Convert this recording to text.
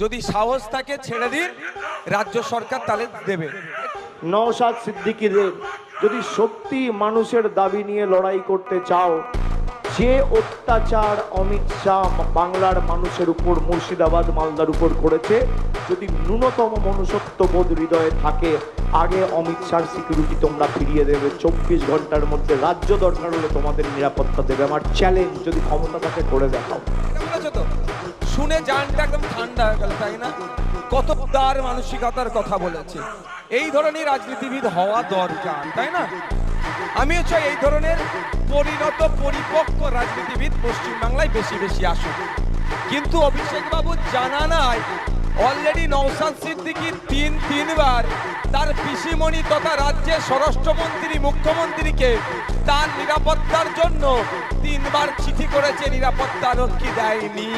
যদি সাহস থাকে ছেড়ে দিন, রাজ্য সরকার তাহলে দেবে। নওশাদ সিদ্দিকীদের যদি সত্যি মানুষের দাবি নিয়ে লড়াই করতে চাও, যে অত্যাচার অমিত শাহ বাংলার মানুষের উপর, মুর্শিদাবাদ মালদার উপর করেছে, যদি ন্যূনতম মনুষ্যত্ববোধ হৃদয়ে থাকে, আগে অমিত শাহর সিকিউরিটি তোমরা ফিরিয়ে দেবে। 24 ঘন্টার মধ্যে রাজ্য দরকার হলে তোমাদের নিরাপত্তা দেবে। আমার চ্যালেঞ্জ, যদি ক্ষমতা থাকে করে দেখাও। তো শুনে জানটা একদম ঠান্ডা হয়ে গেল, তাই না? কত উদার মানসিকতার কথা বলেছে। এই ধরনের রাজনীতিবিদ হওয়া দরকার, তাই না? আমিও চাই এই ধরনের পরিণত পরিপক্ক রাজনীতিবিদ পশ্চিমবাংলায় বেশি বেশি আসুক। কিন্তু অভিষেক বাবু জানা নাই অলরেডি নওশাদ সিদ্দিকী তিনবার তার পিসিমণি তথা রাজ্যের স্বরাষ্ট্রমন্ত্রী মুখ্যমন্ত্রীকে তার নিরাপত্তার জন্য 3বার চিঠি করেছে, নিরাপত্তা রক্ষী দেয়নি।